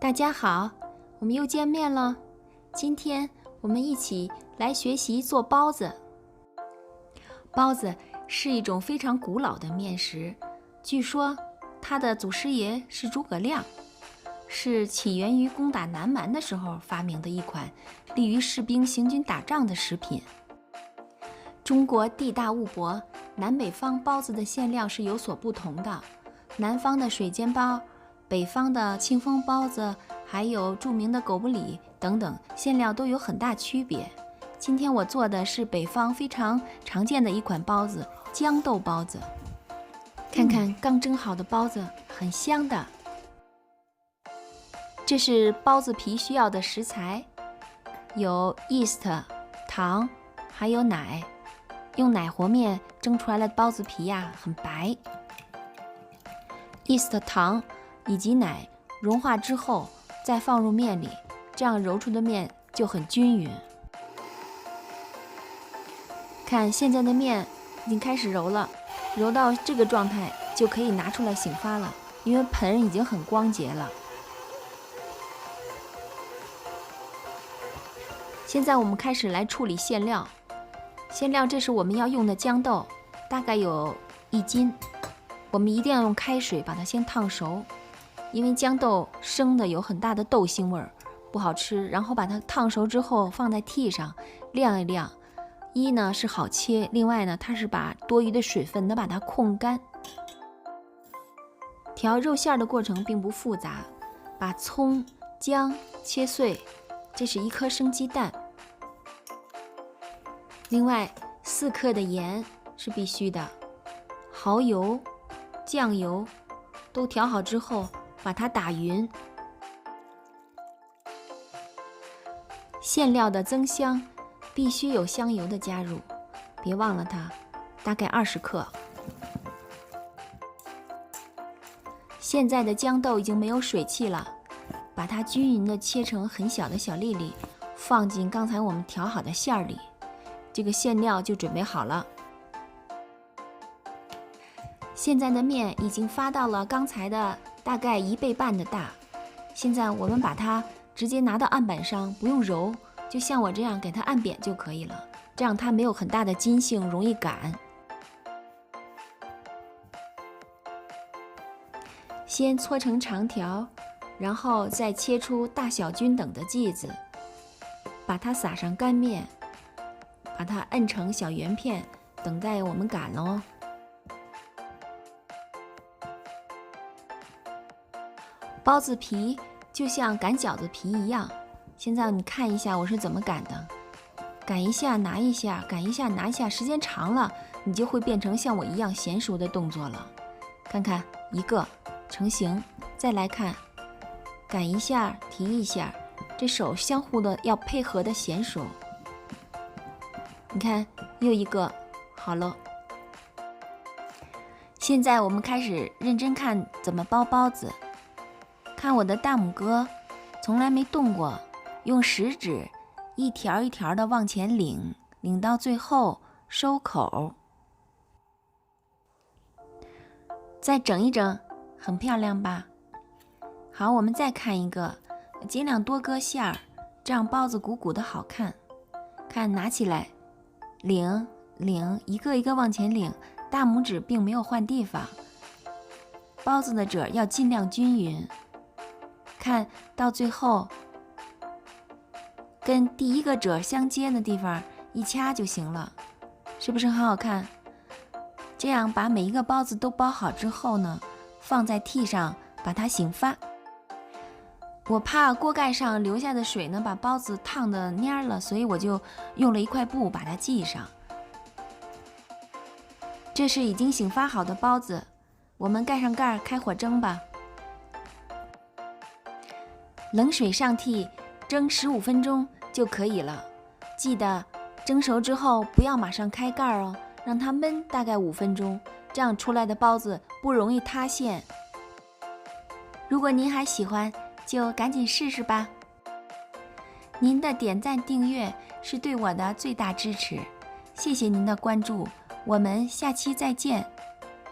大家好，我们又见面了。今天我们一起来学习做包子。包子是一种非常古老的面食，据说它的祖师爷是诸葛亮，是起源于攻打南蛮的时候发明的一款利于士兵行军打仗的食品。中国地大物博，南北方包子的馅料是有所不同的。南方的水煎包，北方的庆丰包子，还有著名的狗不理等等，馅料都有很大区别。今天我做的是北方非常常见的一款包子——豇豆包子。看看刚蒸好的包子，很香的。这是包子皮需要的食材，有 yeast 糖，还有奶。用奶和面蒸出来的包子皮呀，很白。yeast 糖以及奶融化之后，再放入面里，这样揉出的面就很均匀。看现在的面已经开始揉了，揉到这个状态就可以拿出来醒发了，因为盆已经很光洁了。现在我们开始来处理馅料。馅料这是我们要用的豇豆，大概有1斤。我们一定要用开水把它先烫熟，因为豇豆生的有很大的豆腥味儿，不好吃。然后把它烫熟之后放在屉上晾一晾，一呢是好切，另外呢它是把多余的水分能把它控干。调肉馅的过程并不复杂，把葱、姜切碎，这是1颗生鸡蛋。另外4克的盐是必须的，蚝油、酱油都调好之后，把它打匀。馅料的增香必须有香油的加入，别忘了它，大概20克。现在的豇豆已经没有水汽了，把它均匀地切成很小的小粒粒，放进刚才我们调好的馅里。这个馅料就准备好了。现在的面已经发到了刚才的大概1倍半的大。现在我们把它直接拿到案板上，不用揉，就像我这样给它按扁就可以了，这样它没有很大的筋性，容易擀。先搓成长条，然后再切出大小均等的剂子，把它撒上干面，把它摁成小圆片，等待我们擀哦。包子皮就像擀饺子皮一样，现在你看一下我是怎么擀的，擀一下拿一下，擀一下拿一下，时间长了你就会变成像我一样娴熟的动作了。看看一个成型，再来看，擀一下提一下，这手相互的要配合的娴熟。你看又一个好了。现在我们开始认真看怎么包包子。看我的大拇哥从来没动过，用食指一条一条的往前拧，拧到最后收口，再整一整，很漂亮吧？好，我们再看一个，尽量多搁馅儿，这样包子鼓鼓的好看。看拿起来拧拧，一个一个往前拧，大拇指并没有换地方。包子的褶要尽量均匀，看到最后跟第一个褶相接的地方一掐就行了，是不是很好看？这样把每一个包子都包好之后呢，放在屉上把它醒发。我怕锅盖上留下的水呢把包子烫得蔫了，所以我就用了一块布把它系上。这是已经醒发好的包子，我们盖上盖开火蒸吧。冷水上屉蒸15分钟就可以了，记得蒸熟之后不要马上开盖哦，让它焖大概5分钟，这样出来的包子不容易塌陷。如果您还喜欢，就赶紧试试吧。您的点赞订阅是对我的最大支持，谢谢您的关注，我们下期再见。